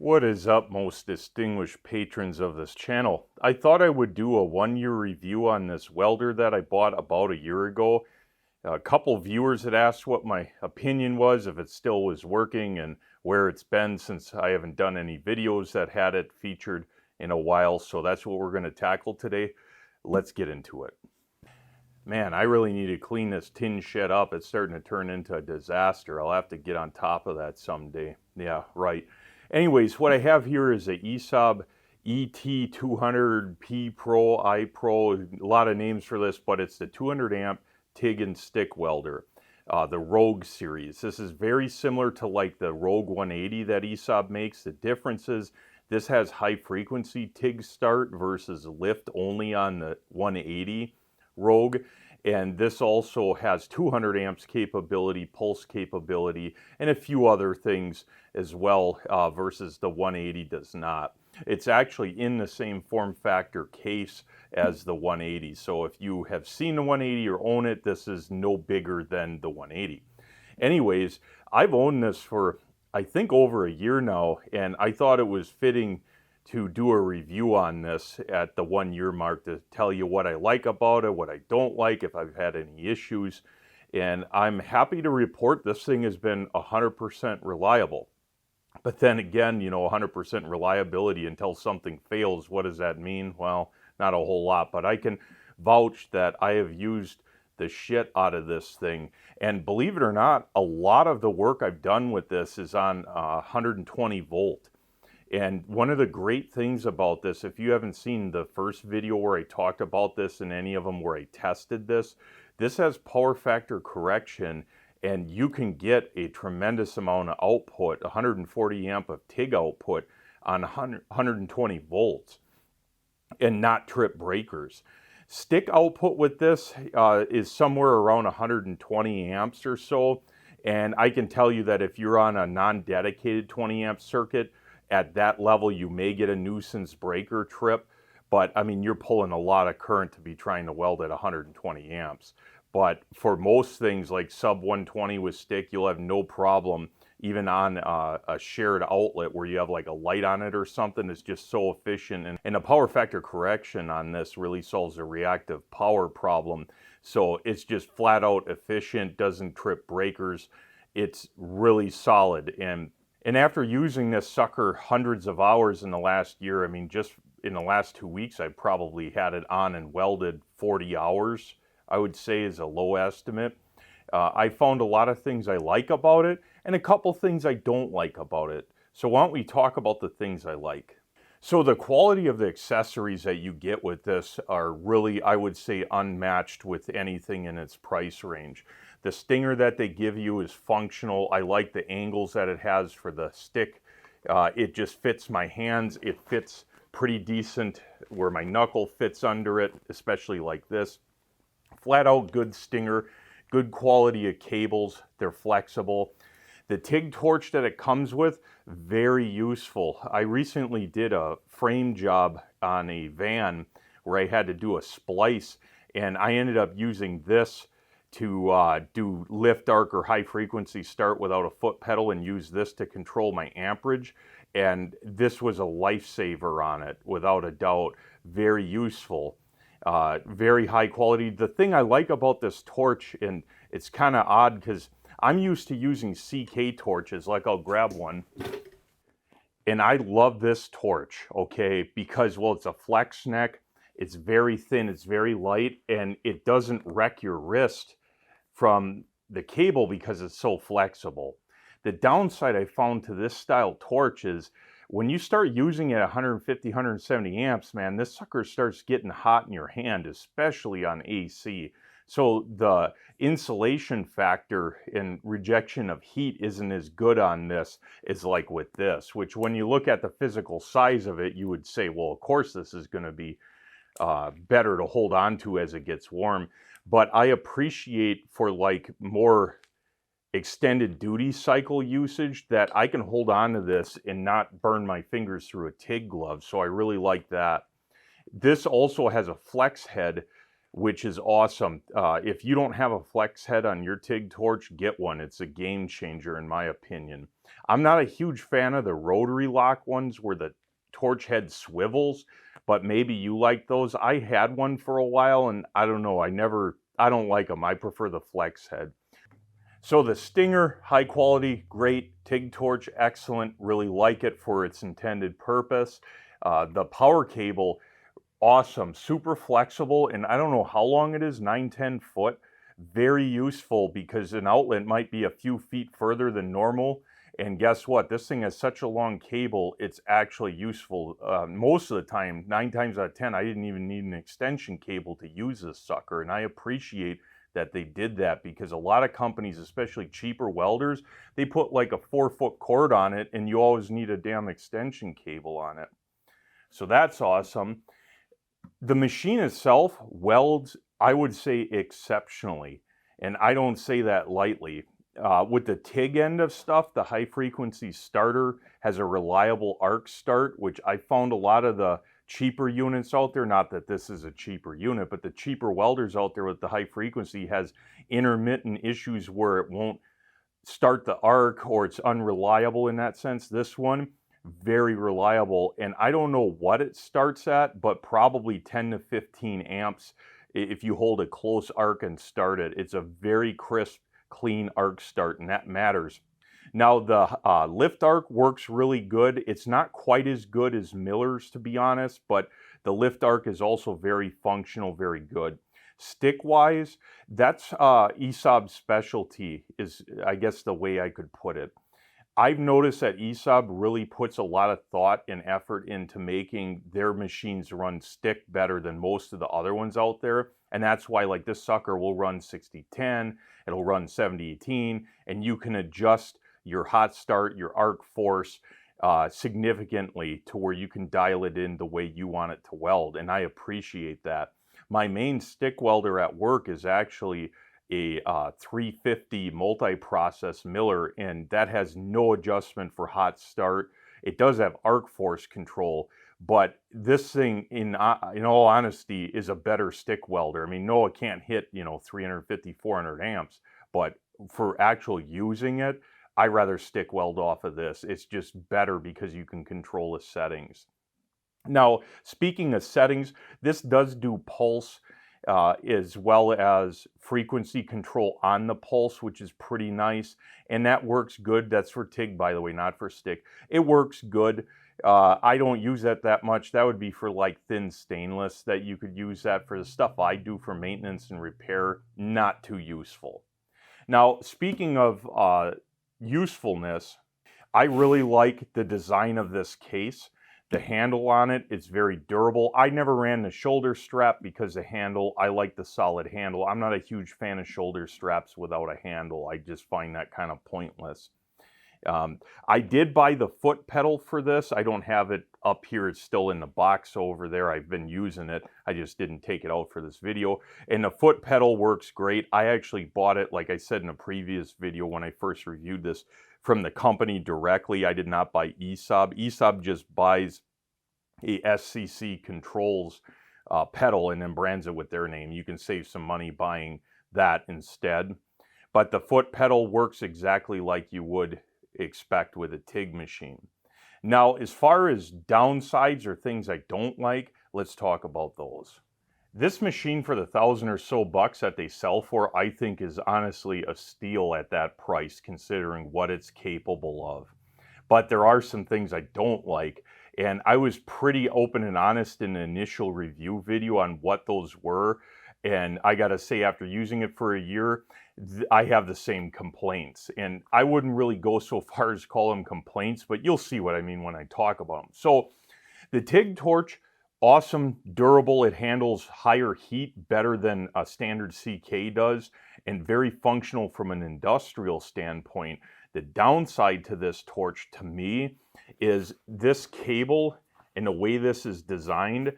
What is up, most distinguished patrons of this channel? I thought I would do a one-year review on this welder that I bought about a year ago. A couple viewers had asked what my opinion was, if it still was working, and where it's been since I haven't done any videos that had it featured in a while. So that's what we're going to tackle today. Let's get into it. Man, I really need to clean this tin shed up. It's starting to turn into a disaster. I'll have to get on top of that someday. Yeah, right. Anyways, what I have here is a ESAB ET200P Pro, iPro, a lot of names for this, but it's the 200 amp TIG and stick welder, the Rogue series. This is very similar to like the Rogue 180 that ESAB makes. The difference is this has high frequency TIG start versus lift only on the 180 Rogue. And this also has 200 amps capability, pulse capability, and a few other things as well, versus the 180 does not. It's actually in the same form factor case as the 180. So if you have seen the 180 or own it, this is no bigger than the 180. Anyways, I've owned this for, I think, over a year now, and I thought it was fitting to do a review on this at the 1 year mark to tell you what I like about it, what I don't like, if I've had any issues. And I'm happy to report this thing has been 100% reliable. But then again, 100% reliability until something fails, what does that mean? Well, not a whole lot, but I can vouch that I have used the shit out of this thing. And believe it or not, a lot of the work I've done with this is on 120 volt. And one of the great things about this, if you haven't seen the first video where I talked about this and any of them where I tested this, this has power factor correction, and you can get a tremendous amount of output, 140 amp of TIG output on 120 volts and not trip breakers. Stick output with this is somewhere around 120 amps or so. And I can tell you that if you're on a non-dedicated 20 amp circuit, at that level, you may get a nuisance breaker trip, but I mean, you're pulling a lot of current to be trying to weld at 120 amps. But for most things like sub 120 with stick, you'll have no problem, even on a shared outlet where you have like a light on it or something. It's just so efficient. And the power factor correction on this really solves the reactive power problem. So it's just flat out efficient, doesn't trip breakers. It's really solid. And after using this sucker hundreds of hours in the last year, I mean, just in the last 2 weeks, I probably had it on and welded 40 hours, I would say is a low estimate. I found a lot of things I like about it and a couple things I don't like about it. So why don't we talk about the things I like? So the quality of the accessories that you get with this are really, I would say, unmatched with anything in its price range. The stinger that they give you is functional. I like the angles that it has for the stick. It just fits my hands. It fits pretty decent where my knuckle fits under it, especially like this. Flat out good stinger, good quality of cables. They're flexible. The TIG torch that it comes with, very useful. I recently did a frame job on a van where I had to do a splice, and I ended up using this to do lift arc or high frequency start without a foot pedal, and use this to control my amperage. And this was a lifesaver on it, without a doubt. Very useful, very high quality. The thing I like about this torch, and it's kind of odd because I'm used to using CK torches, like I'll grab one, and I love this torch, okay, because, well, it's a flex neck, it's very thin, it's very light, and it doesn't wreck your wrist from the cable because it's so flexible. The downside I found to this style torch is when you start using it at 150, 170 amps, man, this sucker starts getting hot in your hand, especially on AC. So the insulation factor and rejection of heat isn't as good on this as like with this, which when you look at the physical size of it, you would say, well, of course this is going to be better to hold on to as it gets warm. But I appreciate for like more extended duty cycle usage that I can hold on to this and not burn my fingers through a TIG glove. So I really like that. This also has a flex head which is awesome. If you don't have a flex head on your TIG torch, get one. It's a game changer in my opinion. I'm not a huge fan of the rotary lock ones where the torch head swivels, but maybe you like those. I had one for a while and I don't know, I don't like them. I prefer the flex head. So the Stinger, high quality, great. TIG torch, excellent. Really like it for its intended purpose. The power cable, awesome, super flexible, and I don't know how long it is, 9-10 foot. Very useful because an outlet might be a few feet further than normal. And guess what? This thing has such a long cable, it's actually useful. Most of the time, 9 times out of 10, I didn't even need an extension cable to use this sucker. And I appreciate that they did that because a lot of companies, especially cheaper welders, they put like a 4-foot cord on it and you always need a damn extension cable on it. So that's awesome. The machine itself welds, I would say, exceptionally, and I don't say that lightly. With the TIG end of stuff, the high frequency starter has a reliable arc start, which I found a lot of the cheaper units out there, not that this is a cheaper unit, but the cheaper welders out there with the high frequency has intermittent issues where it won't start the arc or it's unreliable in that sense. This one, very reliable, and I don't know what it starts at, but probably 10 to 15 amps if you hold a close arc and start it. It's a very crisp, clean arc start, and that matters. Now the lift arc works really good. It's not quite as good as Miller's, to be honest, but the lift arc is also very functional, very good. Stick-wise, that's ESAB's specialty, is I guess the way I could put it. I've noticed that ESAB really puts a lot of thought and effort into making their machines run stick better than most of the other ones out there. And that's why, like, this sucker will run 60-10, it'll run 70-18, and you can adjust your hot start, your arc force significantly to where you can dial it in the way you want it to weld. And I appreciate that. My main stick welder at work is actually a 350 multi-process Miller, and that has no adjustment for hot start. It does have arc force control, but this thing, in all honesty, is a better stick welder. I mean, no, it can't hit 350, 400 amps, but for actual using it, I rather stick weld off of this. It's just better because you can control the settings. Now, speaking of settings, this does do pulse as well as frequency control on the pulse, which is pretty nice, and that works good. That's for TIG, by the way, not for stick. It works good. I don't use that much. That would be for like thin stainless that you could use that for. The stuff I do for maintenance and repair, not too useful. Now, speaking of usefulness, I really like the design of this case. The handle on it, it's very durable. I never ran the shoulder strap because the handle, I like the solid handle. I'm not a huge fan of shoulder straps without a handle. I just find that kind of pointless. I did buy the foot pedal for this. I don't have it up here. It's still in the box over there. I've been using it. I just didn't take it out for this video. And the foot pedal works great. I actually bought it, like I said in a previous video when I first reviewed this, from the company directly. I did not buy ESAB. ESAB just buys a SCC Controls pedal and then brands it with their name. You can save some money buying that instead. But the foot pedal works exactly like you would expect with a TIG machine. Now, as far as downsides or things I don't like, let's talk about those. This machine, for the $1,000 or so that they sell for, I think is honestly a steal at that price considering what it's capable of. But there are some things I don't like, and I was pretty open and honest in the initial review video on what those were. And I gotta say, after using it for a year, I have the same complaints. And I wouldn't really go so far as call them complaints, but you'll see what I mean when I talk about them. So the TIG torch, awesome, durable. It handles higher heat better than a standard CK does, and very functional from an industrial standpoint. The downside to this torch, to me, is this cable and the way this is designed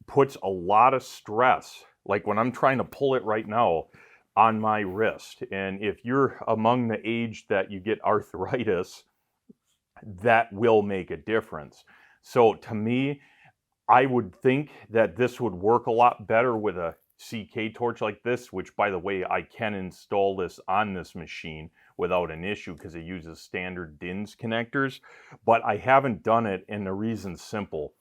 puts a lot of stress, like when I'm trying to pull it right now, on my wrist. And if you're among the age that you get arthritis, that will make a difference. So to me, I would think that this would work a lot better with a CK torch like this, which by the way, I can install this on this machine without an issue because it uses standard DINS connectors, but I haven't done it, and the reason's simple.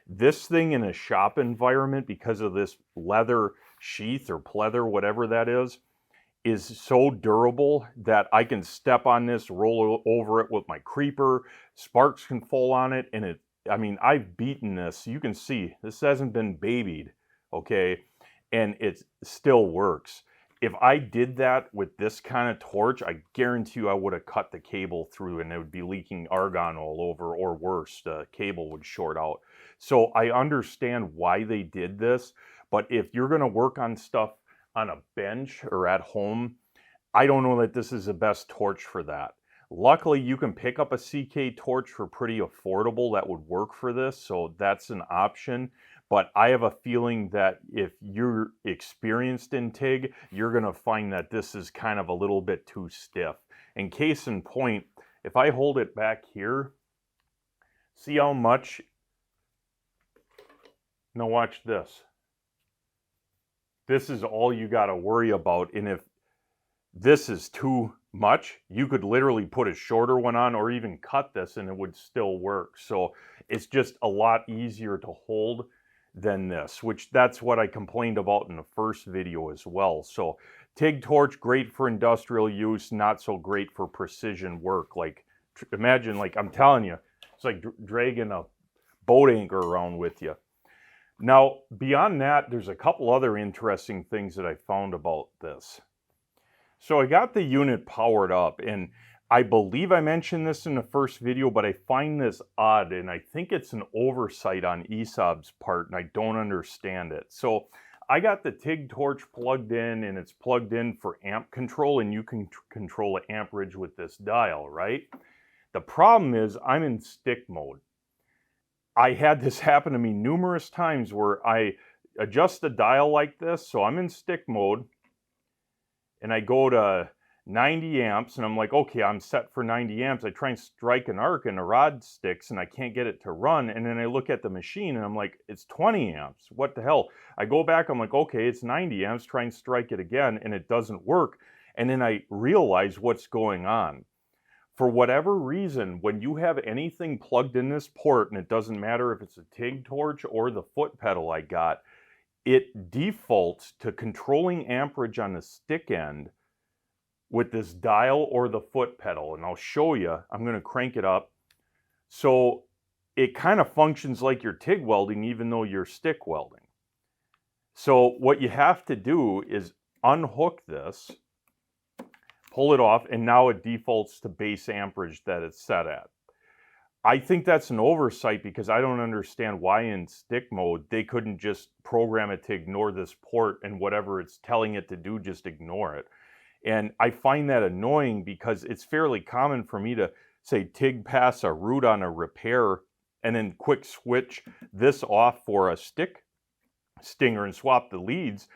This thing in a shop environment, because of this leather sheath or pleather, whatever that is so durable that I can step on this, roll over it with my creeper, sparks can fall on it, and I mean, I've beaten this. You can see this hasn't been babied, okay? And it still works. If I did that with this kind of torch, I guarantee you I would have cut the cable through and it would be leaking argon all over, or worse, the cable would short out. So I understand why they did this, but if you're gonna work on stuff on a bench or at home, I don't know that this is the best torch for that. Luckily, you can pick up a CK torch for pretty affordable that would work for this, so that's an option. But I have a feeling that if you're experienced in TIG, you're gonna find that this is kind of a little bit too stiff. And case in point, if I hold it back here, see how much? Now watch this. This is all you gotta worry about, and if this is too much, you could literally put a shorter one on or even cut this and it would still work. So it's just a lot easier to hold than this, which that's what I complained about in the first video as well. So TIG torch, great for industrial use, not so great for precision work. Like imagine, like I'm telling you, it's like dragging a boat anchor around with you. Now, beyond that, there's a couple other interesting things that I found about this. So I got the unit powered up, and I believe I mentioned this in the first video, but I find this odd, and I think it's an oversight on ESAB's part, and I don't understand it. So I got the TIG torch plugged in, and it's plugged in for amp control, and you can control the amperage with this dial, right? The problem is I'm in stick mode. I had this happen to me numerous times where I adjust the dial like this, so I'm in stick mode, and I go to 90 amps, and I'm like, okay, I'm set for 90 amps. I try and strike an arc, and the rod sticks, and I can't get it to run, and then I look at the machine, and I'm like, it's 20 amps. What the hell? I go back, I'm like, okay, it's 90 amps, try and strike it again, and it doesn't work, and then I realize what's going on. For whatever reason, when you have anything plugged in this port, and it doesn't matter if it's a TIG torch or the foot pedal I got, it defaults to controlling amperage on the stick end with this dial or the foot pedal. And I'll show you, I'm gonna crank it up. So it kind of functions like you're TIG welding even though you're stick welding. So what you have to do is unhook this, pull it off, and now it defaults to base amperage that it's set at. I think that's an oversight because I don't understand why in stick mode they couldn't just program it to ignore this port and whatever it's telling it to do, just ignore it. And I find that annoying because it's fairly common for me to say TIG pass a root on a repair and then quick switch this off for a stick stinger and swap the leads.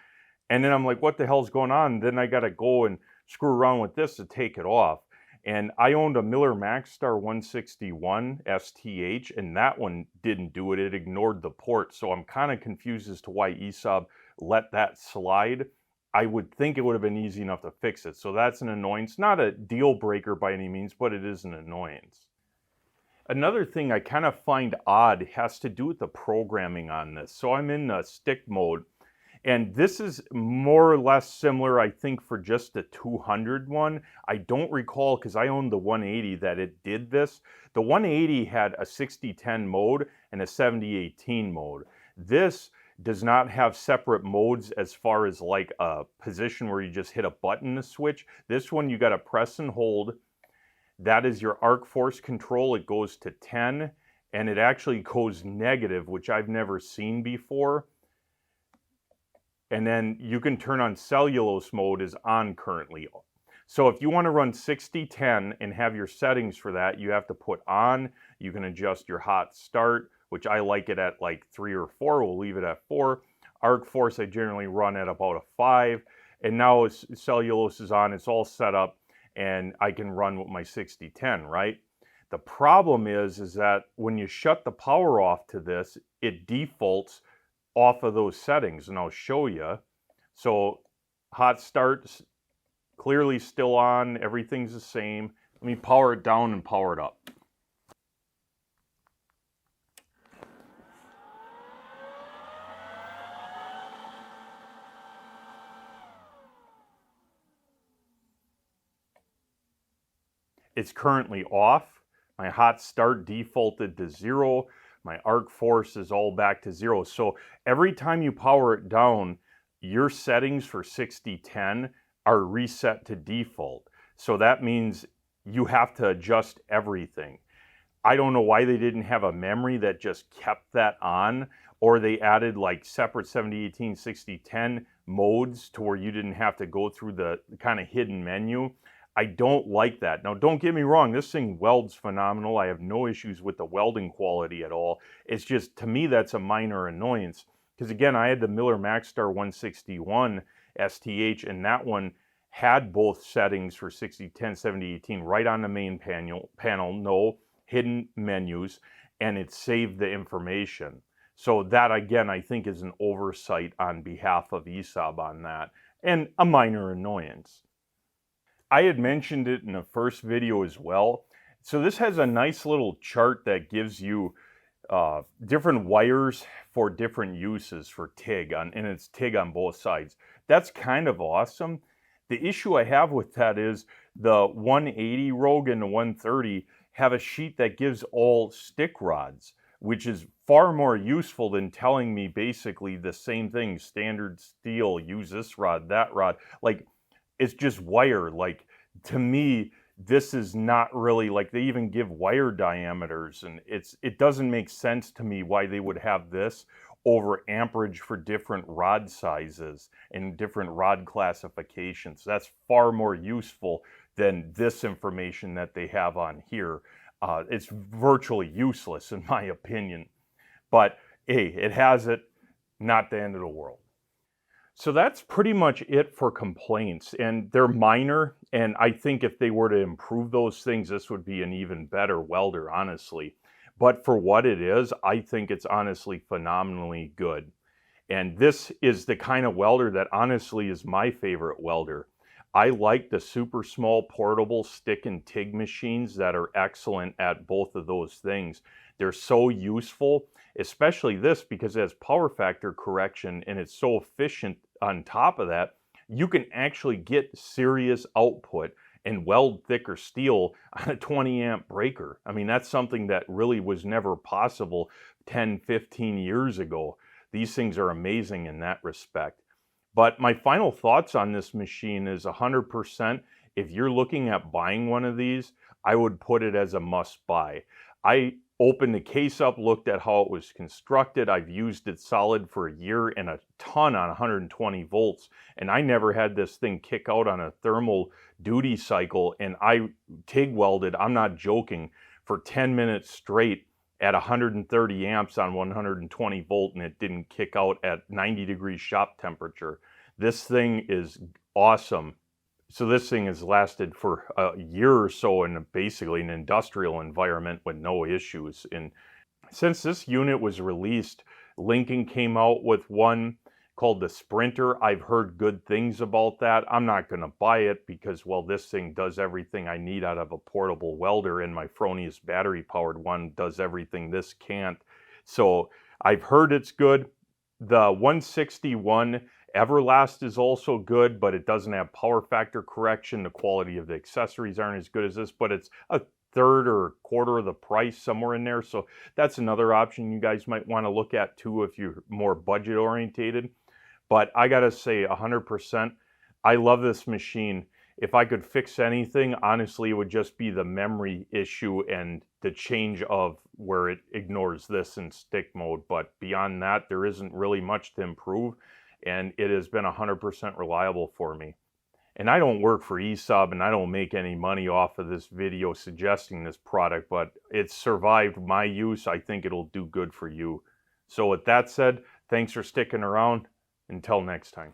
And then I'm like, what the hell's going on? Then I got to go and screw around with this to take it off. And I owned a Miller Maxstar 161 STH, and that one didn't do it. It ignored the port. So I'm kind of confused as to why ESAB let that slide. I would think it would have been easy enough to fix it. So that's an annoyance. Not a deal breaker by any means, but it is an annoyance. Another thing I kind of find odd has to do with the programming on this. So I'm in stick mode. And this is more or less similar, I think, for just the 200 one. I don't recall, because I owned the 180, that it did this. The 180 had a 60-10 mode and a 70-18 mode. This does not have separate modes as far as like a position where you just hit a button to switch. This one you got to press and hold. That is your arc force control. It goes to 10, and it actually goes negative, which I've never seen before. And then you can turn on cellulose mode is on currently. So if you want to run 60-10 and have your settings for that, you have to put on. You can adjust your hot start, which I like it at like 3 or 4. We'll leave it at 4. Arc force I generally run at about a 5. And now cellulose is on. It's all set up, and I can run with my 60-10, right? The problem is that when you shut the power off to this, it defaults off of those settings, and I'll show you. So hot start, clearly still on, everything's the same. Let me power it down and power it up. It's currently off. My hot start defaulted to 0. My arc force is all back to 0. So every time you power it down, your settings for 6010 are reset to default. So that means you have to adjust everything. I don't know why they didn't have a memory that just kept that on, or they added like separate 7018, 6010 modes to where you didn't have to go through the kind of hidden menu. I don't like that. Now, don't get me wrong, this thing welds phenomenal. I have no issues with the welding quality at all. It's just, to me, that's a minor annoyance. Because again, I had the Miller Maxstar 161 STH, and that one had both settings for 6010, 7018 right on the main panel, no hidden menus, and it saved the information. So that, again, I think is an oversight on behalf of ESAB on that, and a minor annoyance. I had mentioned it in the first video as well. So this has a nice little chart that gives you different wires for different uses for TIG, and it's TIG on both sides. That's kind of awesome. The issue I have with that is the 180 Rogue and the 130 have a sheet that gives all stick rods, which is far more useful than telling me basically the same thing, standard steel, use this rod, that rod. Like, it's just wire. Like, to me, this is not really, like, they even give wire diameters, and it doesn't make sense to me why they would have this over amperage for different rod sizes and different rod classifications. That's far more useful than this information that they have on here. It's virtually useless in my opinion, but hey, it has it, not the end of the world. So that's pretty much it for complaints, and they're minor, and I think if they were to improve those things, this would be an even better welder, honestly. But for what it is, I think it's honestly phenomenally good. And this is the kind of welder that honestly is my favorite welder. I like the super small portable stick and TIG machines that are excellent at both of those things. They're so useful, especially this because it has power factor correction and it's so efficient on top of that. You can actually get serious output and weld thicker steel on a 20 amp breaker. I mean, that's something that really was never possible 10, 15 years ago. These things are amazing in that respect. But my final thoughts on this machine is 100%. If you're looking at buying one of these, I would put it as a must buy. I opened the case up, looked at how it was constructed. I've used it solid for a year and a ton on 120 volts. And I never had this thing kick out on a thermal duty cycle. And I TIG welded, I'm not joking, for 10 minutes straight at 130 amps on 120 volt, and it didn't kick out at 90 degrees shop temperature. This thing is awesome. So this thing has lasted for a year or so in basically an industrial environment with no issues. And since this unit was released, Lincoln came out with one called the Sprinter. I've heard good things about that. I'm not going to buy it because, well, this thing does everything I need out of a portable welder, and my Fronius battery-powered one does everything this can't. So I've heard it's good. The 161 Everlast is also good, but it doesn't have power factor correction. The quality of the accessories aren't as good as this, but it's a third or a quarter of the price, somewhere in there. So that's another option you guys might want to look at too if you're more budget orientated. But I gotta say, 100%, I love this machine. If I could fix anything, honestly, it would just be the memory issue and the change of where it ignores this in stick mode. But beyond that, there isn't really much to improve, and it has been 100% reliable for me. And I don't work for ESAB, and I don't make any money off of this video suggesting this product, but it's survived my use. I think it'll do good for you. So with that said, thanks for sticking around. Until next time.